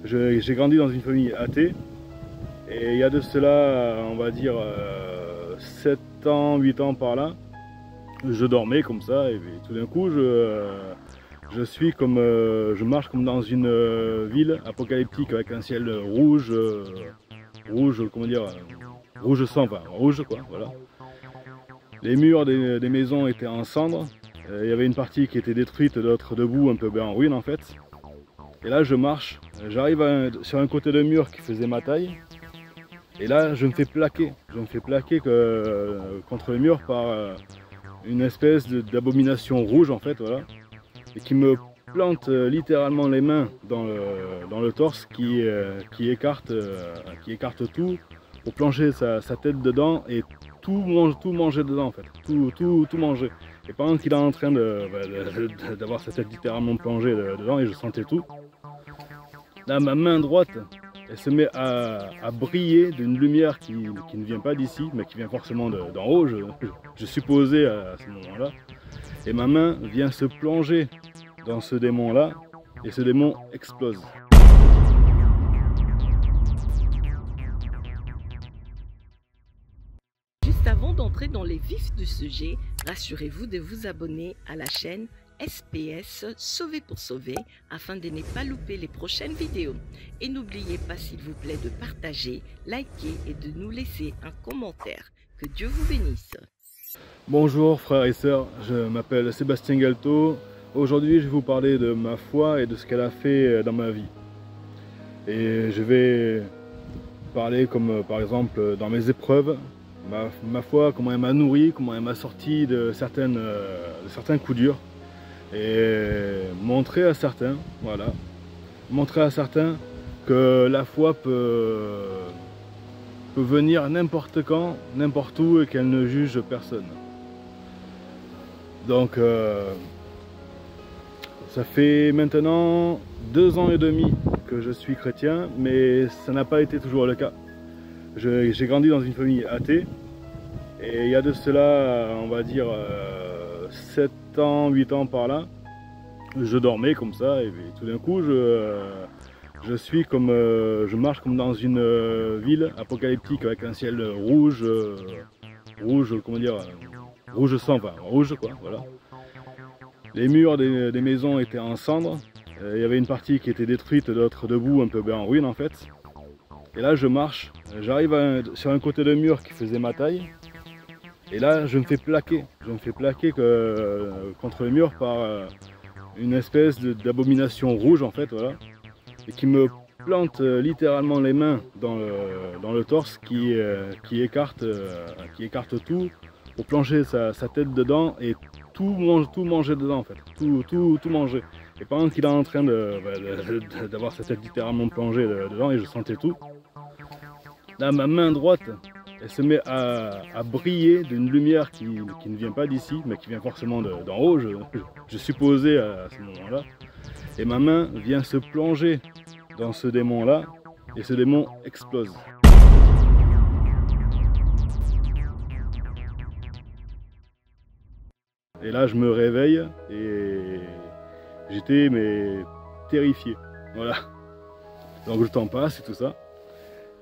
J'ai grandi dans une famille athée et il y a de cela, on va dire, 7 ans, 8 ans par là, je dormais comme ça et tout d'un coup je marche comme dans une ville apocalyptique avec un ciel rouge, comment dire, rouge sang, enfin rouge quoi, voilà. Les murs des maisons étaient en cendres, il y avait une partie qui était détruite, d'autres debout, un peu en ruine en fait. Et là je marche, j'arrive sur un côté de mur qui faisait ma taille. Et là je me fais plaquer contre le mur par une espèce d'abomination rouge en fait, voilà. Et qui me plante littéralement les mains dans le torse qui écarte tout pour plonger sa tête dedans et tout manger dedans en fait, tout manger. Et pendant qu'il est en train d'avoir sa tête littéralement plongée dedans et je sentais tout, là ma main droite elle se met à briller d'une lumière qui ne vient pas d'ici mais qui vient forcément d'en haut, je supposais à ce moment-là. Et ma main vient se plonger dans ce démon là et ce démon explose. Juste avant d'entrer dans les vifs du sujet, rassurez-vous de vous abonner à la chaîne SPS Sauver pour Sauver afin de ne pas louper les prochaines vidéos. Et n'oubliez pas s'il vous plaît de partager, liker et de nous laisser un commentaire. Que Dieu vous bénisse. Bonjour frères et sœurs, je m'appelle Sébastien Galto. Aujourd'hui je vais vous parler de ma foi et de ce qu'elle a fait dans ma vie. Et je vais parler comme par exemple dans mes épreuves, ma foi, comment elle m'a nourri, comment elle m'a sorti de certains coups durs. Et montrer à certains, voilà, montrer à certains que la foi peut venir n'importe quand, n'importe où et qu'elle ne juge personne. Donc ça fait maintenant 2 ans et demi que je suis chrétien, mais ça n'a pas été toujours le cas. J'ai grandi dans une famille athée et il y a de cela, on va dire, 7 ans, 8 ans par là, je dormais comme ça et tout d'un coup je marche comme dans une ville apocalyptique avec un ciel rouge, comment dire, rouge sang, enfin rouge quoi, voilà. Les murs des maisons étaient en cendres, il y avait une partie qui était détruite, d'autres debout, un peu en ruine en fait. Et là je marche, j'arrive sur un côté de mur qui faisait ma taille. Et là je me fais plaquer contre le mur par une espèce d'abomination rouge en fait, voilà. Et qui me plante littéralement les mains dans le torse qui écarte tout pour plonger sa tête dedans et tout manger dedans en fait, tout manger. Et pendant qu'il est en train d'avoir sa tête littéralement plongée dedans et je sentais tout, là ma main droite elle se met à briller d'une lumière qui ne vient pas d'ici mais qui vient forcément d'en haut, je supposais à ce moment-là. Et ma main vient se plonger dans ce démon là et ce démon explose. Et là je me réveille et j'étais terrifié, voilà. Donc le temps passe et tout ça.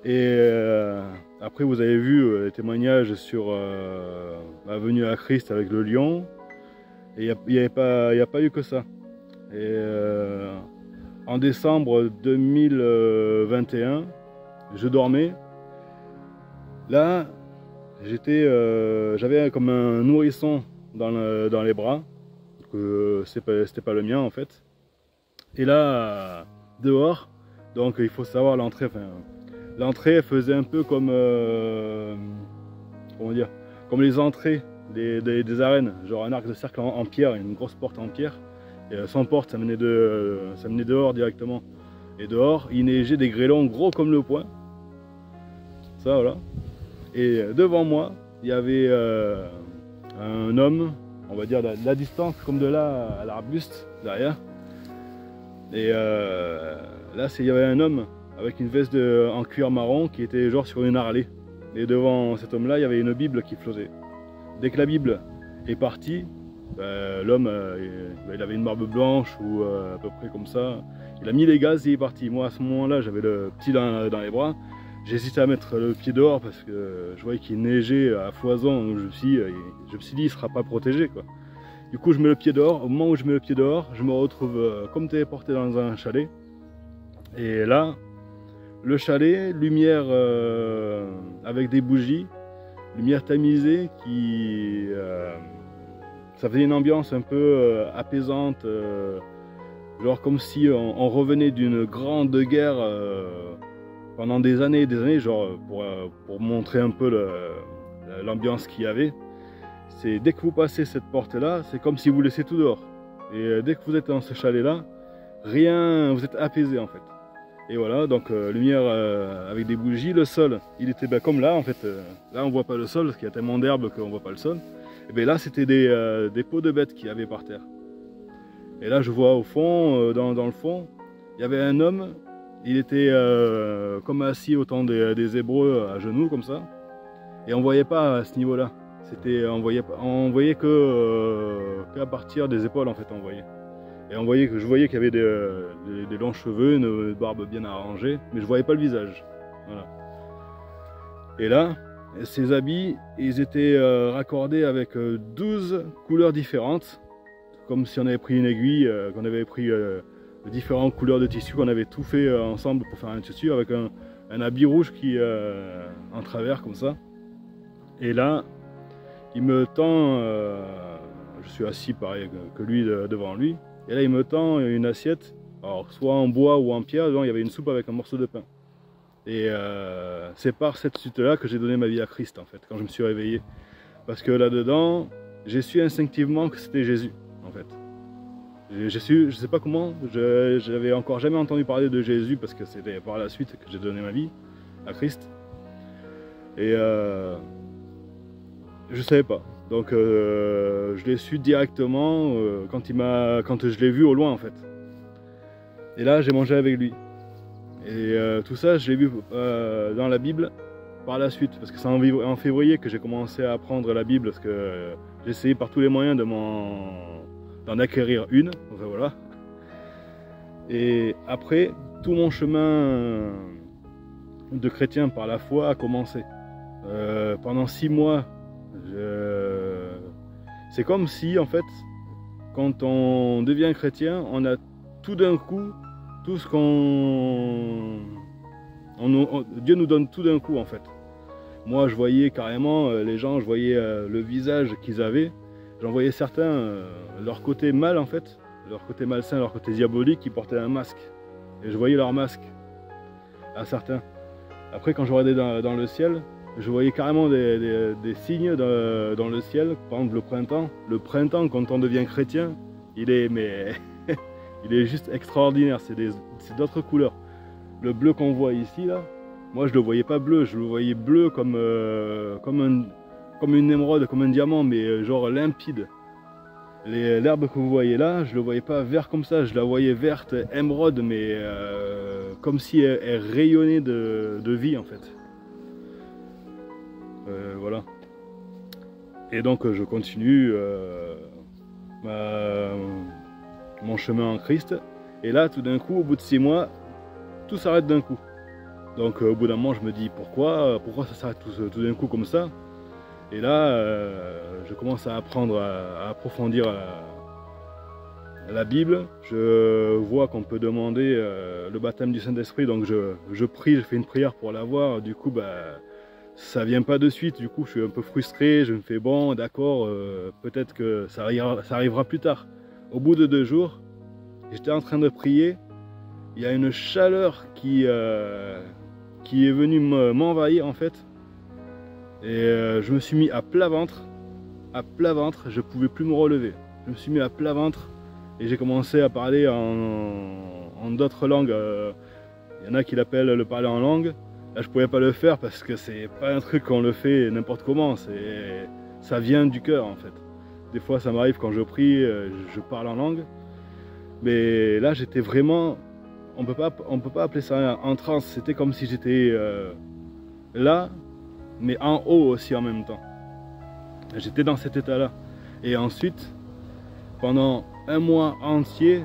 Et après vous avez vu les témoignages sur ma venue à Christ avec le lion. Et il n'y a pas eu que ça. Et en décembre 2021, je dormais. Là, j'avais comme un nourrisson dans les bras. C'était pas le mien en fait. Et là, dehors, donc il faut savoir l'entrée. Enfin, l'entrée faisait un peu comme comment dire, comme les entrées des arènes, genre un arc de cercle en pierre, une grosse porte en pierre. Et sans porte, ça menait dehors directement. Et dehors, il neigeait des grêlons gros comme le poing. Ça, voilà. Et devant moi, il y avait un homme, on va dire de la distance, comme de là à l'arbuste, derrière. Et là, il y avait un homme avec une veste en cuir marron qui était genre sur une Harley. Et devant cet homme-là, il y avait une Bible qui flottait. Dès que la Bible est partie, l'homme il avait une barbe blanche ou à peu près comme ça. Il a mis les gaz et il est parti. Moi à ce moment-là j'avais le petit dans les bras. J'hésitais à mettre le pied dehors parce que je voyais qu'il neigeait à foison. Donc je me suis dit il ne sera pas protégé, quoi. Du coup je mets le pied dehors. Au moment où je mets le pied dehors, je me retrouve comme téléporté dans un chalet. Et là, le chalet, lumière avec des bougies, lumière tamisée qui... ça faisait une ambiance un peu apaisante, genre comme si on revenait d'une grande guerre pendant des années, genre pour montrer un peu l'ambiance qu'il y avait. C'est dès que vous passez cette porte-là, c'est comme si vous laissez tout dehors. Et dès que vous êtes dans ce chalet-là, rien, vous êtes apaisé en fait. Et voilà, donc lumière avec des bougies, le sol, il était comme là en fait. Là on voit pas le sol parce qu'il y a tellement d'herbe qu'on voit pas le sol. Et bien là c'était des peaux de bêtes qu'il y avait par terre. Et là je vois au fond, dans le fond, il y avait un homme, il était comme assis au temps des Hébreux à genoux comme ça. Et on voyait pas à ce niveau-là. On voyait qu'à partir des épaules en fait on voyait. Et je voyais qu'il y avait des longs cheveux, une barbe bien arrangée, mais je voyais pas le visage. Voilà. Et là, ces habits, ils étaient raccordés avec 12 couleurs différentes, comme si on avait pris une aiguille, qu'on avait pris différentes couleurs de tissu, qu'on avait tout fait ensemble pour faire un tissu, avec un habit rouge qui en travers comme ça. Et là, il me tend, je suis assis pareil que lui devant lui, et là il me tend une assiette, alors soit en bois ou en pierre, dedans il y avait une soupe avec un morceau de pain. Et c'est par cette suite-là que j'ai donné ma vie à Christ en fait, quand je me suis réveillé. Parce que là-dedans, j'ai su instinctivement que c'était Jésus en fait. J'ai su, je sais pas comment, j'avais encore jamais entendu parler de Jésus parce que c'était par la suite que j'ai donné ma vie à Christ. Et je savais pas. Donc je l'ai su directement quand je l'ai vu au loin en fait. Et là j'ai mangé avec lui. Et tout ça je l'ai vu dans la Bible par la suite. Parce que c'est en février que j'ai commencé à apprendre la Bible. Parce que j'ai essayé par tous les moyens d'en acquérir une. Enfin voilà. Et après, tout mon chemin de chrétien par la foi a commencé. Pendant 6 mois, c'est comme si en fait quand on devient chrétien on a tout d'un coup tout ce Dieu nous donne tout d'un coup en fait. Moi je voyais carrément les gens, je voyais le visage qu'ils avaient, j'en voyais certains leur côté mal en fait, leur côté malsain, leur côté diabolique, qui portaient un masque et je voyais leur masque à certains. Après quand je regardais dans le ciel, je voyais carrément des signes dans le ciel. Par exemple le printemps quand on devient chrétien, il est juste extraordinaire, c'est d'autres couleurs. Le bleu qu'on voit ici là, moi je le voyais pas bleu, je le voyais bleu comme une émeraude, comme un diamant, mais genre limpide. L'herbe que vous voyez là, je le voyais pas vert comme ça, je la voyais verte, émeraude, mais comme si elle rayonnait de vie en fait. Voilà. Et donc je continue mon chemin en Christ. Et là, tout d'un coup, au bout de 6 mois, tout s'arrête d'un coup. Donc au bout d'un moment, je me dis pourquoi ça s'arrête tout d'un coup comme ça. Et là, je commence à apprendre, à approfondir la Bible. Je vois qu'on peut demander le baptême du Saint-Esprit. Donc je prie, je fais une prière pour l'avoir. Du coup, ça vient pas de suite, du coup je suis un peu frustré, je me fais bon d'accord, peut-être que ça arrivera plus tard. Au bout de 2 jours, j'étais en train de prier, il y a une chaleur qui est venue m'envahir en fait, et je me suis mis à plat ventre, je pouvais plus me relever. Je me suis mis à plat ventre et j'ai commencé à parler en d'autres langues. Il y en a qui l'appellent le parler en langue. Là, je pouvais pas le faire parce que c'est pas un truc qu'on le fait n'importe comment, ça vient du cœur en fait. Des fois ça m'arrive quand je prie, je parle en langue, mais là j'étais vraiment, on peut pas appeler ça en transe, c'était comme si j'étais là, mais en haut aussi en même temps. J'étais dans cet état là. Et ensuite, pendant 1 mois entier,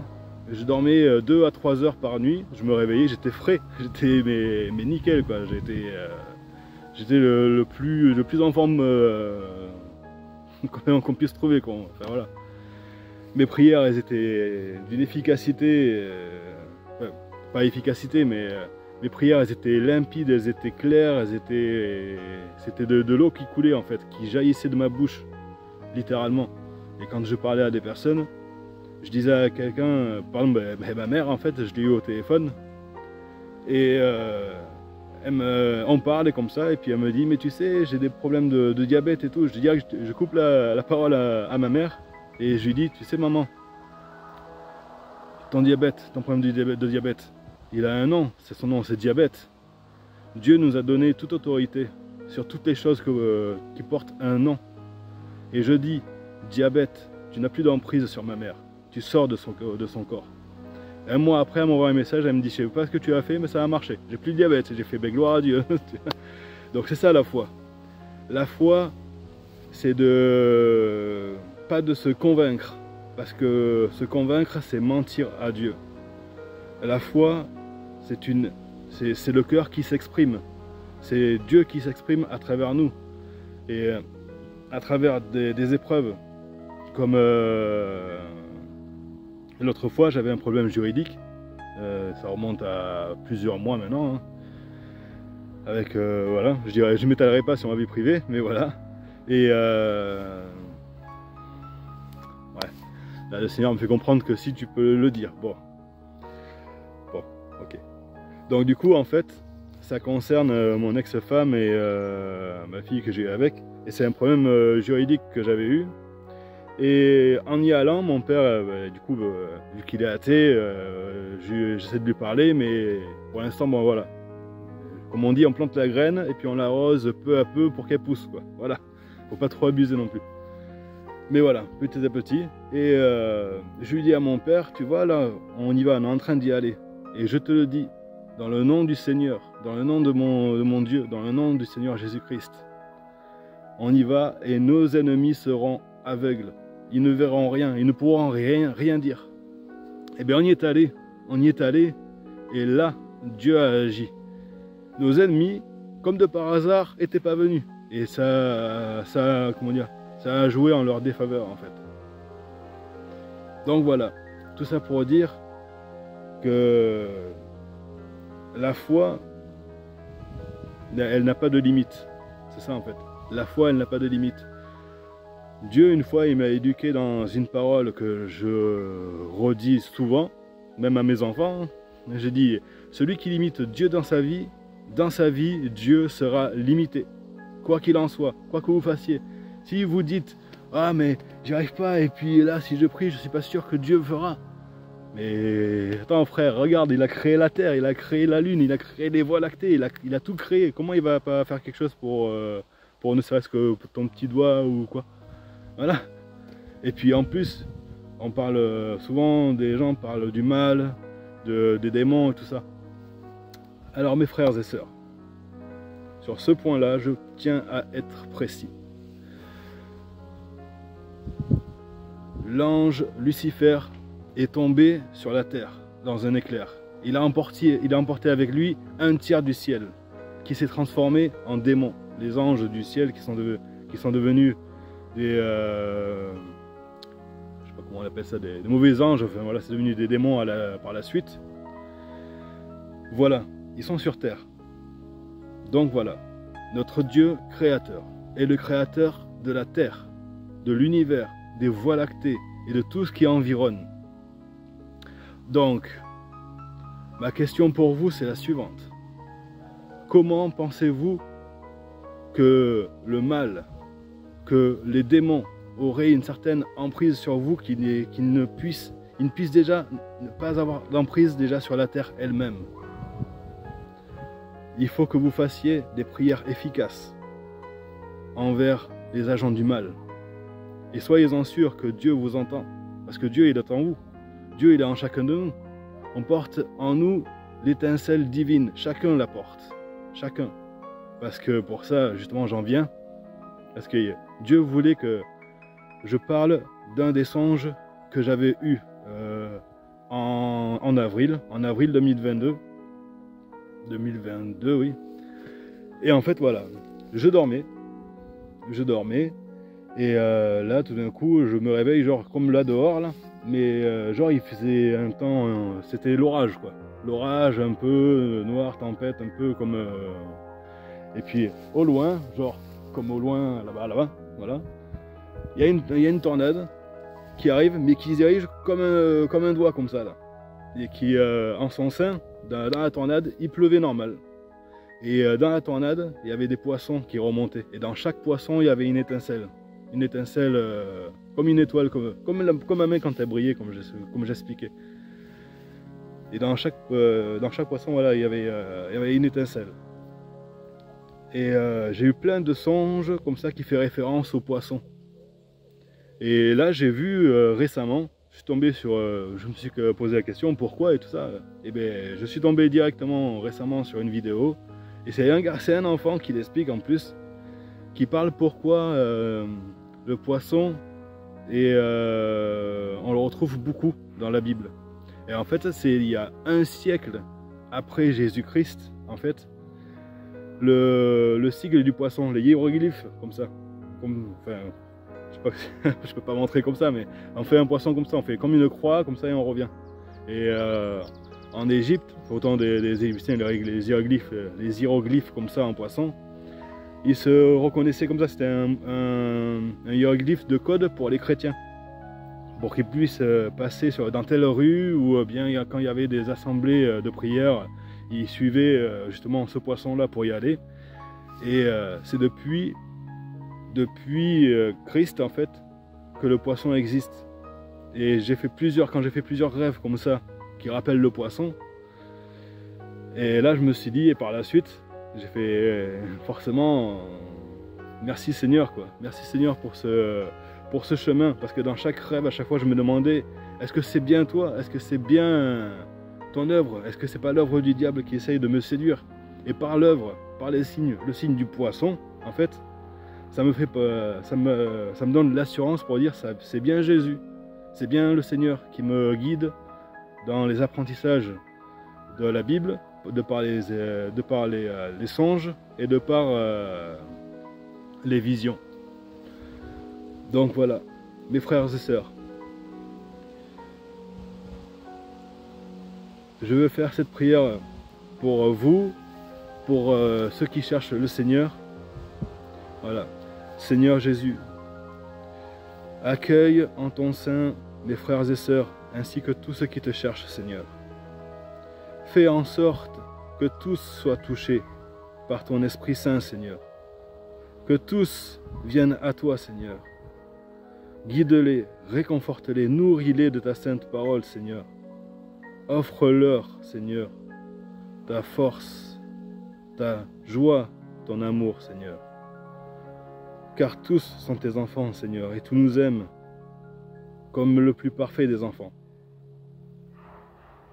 Je dormais 2 à 3 heures par nuit, je me réveillais, j'étais frais, j'étais mais nickel quoi, j'étais le plus en forme qu'on puisse trouver quoi. Enfin, voilà. Mes prières elles étaient d'une efficacité, enfin, pas efficacité mais mes prières elles étaient limpides, elles étaient claires, c'était de l'eau qui coulait en fait, qui jaillissait de ma bouche, littéralement. Et quand je parlais à des personnes, je disais à quelqu'un, par exemple, ma mère en fait, je l'ai eu au téléphone, et on parlait comme ça, et puis elle me dit, mais tu sais, j'ai des problèmes de diabète et tout. Je dis, je coupe la parole à ma mère, et je lui dis, tu sais maman, ton problème de diabète, il a un nom, c'est son nom, c'est diabète. Dieu nous a donné toute autorité sur toutes les choses qui portent un nom. Et je dis, diabète, tu n'as plus d'emprise sur ma mère. Tu sors de son corps. Un mois après, elle m'envoie un message, elle me dit, je ne sais pas ce que tu as fait, mais ça a marché. J'ai plus de diabète. J'ai fait, ben, gloire à Dieu. Donc c'est ça la foi. La foi, c'est pas de se convaincre. Parce que se convaincre, c'est mentir à Dieu. La foi, c'est le cœur qui s'exprime. C'est Dieu qui s'exprime à travers nous. Et à travers des épreuves. Comme l'autre fois, j'avais un problème juridique. Ça remonte à plusieurs mois maintenant. Hein. Avec, voilà, je ne m'étalerai pas sur ma vie privée, mais voilà. Et ouais, là, le Seigneur me fait comprendre que si tu peux le dire. Bon, ok. Donc du coup, en fait, ça concerne mon ex-femme et ma fille que j'ai eu avec. Et c'est un problème juridique que j'avais eu. Et en y allant, mon père, du coup, vu qu'il est athée, j'essaie de lui parler, mais pour l'instant, bon voilà. Comme on dit, on plante la graine et puis on l'arrose peu à peu pour qu'elle pousse, quoi. Voilà, faut pas trop abuser non plus. Mais voilà, petit à petit. Et je lui dis à mon père, tu vois, là, on y va, on est en train d'y aller. Et je te le dis, dans le nom du Seigneur, dans le nom de mon Dieu, dans le nom du Seigneur Jésus-Christ, on y va et nos ennemis seront aveugles. Ils ne verront rien, ils ne pourront rien dire. Et bien on y est allé, et là, Dieu a agi. Nos ennemis, comme de par hasard, n'étaient pas venus. Et comment dire, ça a joué en leur défaveur en fait. Donc voilà, tout ça pour dire que la foi, elle n'a pas de limite. C'est ça en fait. La foi, elle n'a pas de limite. Dieu, une fois, il m'a éduqué dans une parole que je redis souvent, même à mes enfants. J'ai dit, celui qui limite Dieu dans sa vie, Dieu sera limité. Quoi qu'il en soit, quoi que vous fassiez. Si vous dites, ah mais j'y arrive pas, et puis là, si je prie, je suis pas sûr que Dieu fera. Mais attends frère, regarde, il a créé la terre, il a créé la lune, il a créé les voies lactées, il a tout créé. Comment il va pas faire quelque chose pour ne serait-ce que ton petit doigt ou quoi? Voilà. Et puis en plus, on parle souvent, des gens parlent du mal, des démons et tout ça. Alors mes frères et sœurs, sur ce point-là, je tiens à être précis. L'ange Lucifer est tombé sur la terre dans un éclair. Il a emporté avec lui un tiers du ciel qui s'est transformé en démons. Les anges du ciel qui sont devenus des je sais pas comment on appelle ça, des mauvais anges, enfin voilà, c'est devenu des démons par la suite. Voilà, ils sont sur terre. Donc voilà, notre Dieu créateur est le créateur de la terre, de l'univers, des voies lactées et de tout ce qui environne. Donc, ma question pour vous, c'est la suivante. Comment pensez-vous que le mal, que les démons auraient une certaine emprise sur vous qu'ils ne puissent déjà ne pas avoir d'emprise déjà sur la terre elle-même? Il faut que vous fassiez des prières efficaces envers les agents du mal. Et soyez-en sûrs que Dieu vous entend, parce que Dieu il est en vous. Dieu il est en chacun de nous. On porte en nous l'étincelle divine, chacun la porte, chacun. Parce que pour ça, justement, j'en viens. Parce que Dieu voulait que je parle d'un des songes que j'avais eu en avril 2022. 2022, oui. Et en fait, voilà, je dormais. Et là, tout d'un coup, je me réveille, genre comme là dehors, là. Mais genre, il faisait un temps, c'était l'orage, quoi. L'orage, un peu noir, tempête, un peu comme... Et puis, au loin, genre, comme au loin, là-bas, voilà. Il y a une tornade qui arrive, mais qui se dirige comme un doigt, comme ça, là. Et qui, en son sein, dans la tornade, il pleuvait normal. Et dans la tornade, il y avait des poissons qui remontaient. Et dans chaque poisson, il y avait une étincelle. Une étincelle comme une étoile, comme un mec quand elle brillait, comme j'expliquais. Et dans chaque poisson, voilà, il y avait une étincelle. Et j'ai eu plein de songes comme ça qui fait référence aux poissons. Et là, j'ai vu récemment, je suis tombé sur, je me suis posé la question pourquoi et tout ça. Et bien, je suis tombé directement récemment sur une vidéo. Et c'est un enfant qui l'explique en plus, qui parle pourquoi le poisson, et on le retrouve beaucoup dans la Bible. Et en fait, c'est il y a un siècle après Jésus-Christ, en fait, le sigle du poisson, les hiéroglyphes, comme ça. Enfin, je peux pas montrer comme ça, mais on fait un poisson comme ça, on fait comme une croix, comme ça, et on revient. Et en Égypte, autant des Égyptiens, les hiéroglyphes comme ça en poisson, ils se reconnaissaient comme ça, c'était un hiéroglyphe de code pour les chrétiens, pour qu'ils puissent passer dans telle rue, ou bien quand il y avait des assemblées de prière, ils suivaient justement ce poisson-là pour y aller. Et c'est depuis Christ en fait que le poisson existe. Et quand j'ai fait plusieurs rêves comme ça qui rappellent le poisson, et là je me suis dit, et par la suite j'ai fait forcément merci Seigneur, quoi. Merci Seigneur pour ce chemin, parce que dans chaque rêve, à chaque fois je me demandais, est-ce que c'est bien toi, est-ce que c'est bien ton œuvre, est-ce que c'est pas l'œuvre du diable qui essaye de me séduire? Et par l'œuvre, par les signes, le signe du poisson, en fait, ça me donne l'assurance pour dire c'est bien Jésus, c'est bien le Seigneur qui me guide dans les apprentissages de la Bible, de par les songes et de par les visions. Donc voilà, mes frères et sœurs, je veux faire cette prière pour vous, pour ceux qui cherchent le Seigneur. Voilà. Seigneur Jésus, accueille en ton sein mes frères et sœurs, ainsi que tous ceux qui te cherchent, Seigneur. Fais en sorte que tous soient touchés par ton Esprit Saint, Seigneur. Que tous viennent à toi, Seigneur. Guide-les, réconforte-les, nourris-les de ta sainte parole, Seigneur. Offre-leur, Seigneur, ta force, ta joie, ton amour, Seigneur. Car tous sont tes enfants, Seigneur, et tu nous aimes comme le plus parfait des enfants.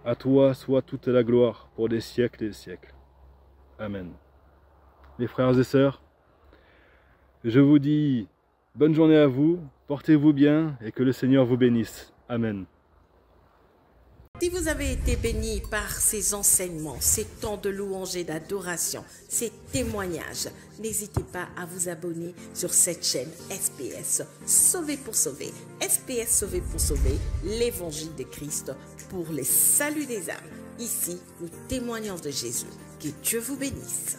À toi soit toute la gloire pour des siècles et des siècles. Amen. Les frères et sœurs, je vous dis bonne journée à vous, portez-vous bien et que le Seigneur vous bénisse. Amen. Si vous avez été béni par ces enseignements, ces temps de louange et d'adoration, ces témoignages, n'hésitez pas à vous abonner sur cette chaîne SPS Sauvé pour sauver. SPS Sauvé pour sauver, l'évangile de Christ pour les saluts des âmes. Ici, nous témoignons de Jésus. Que Dieu vous bénisse.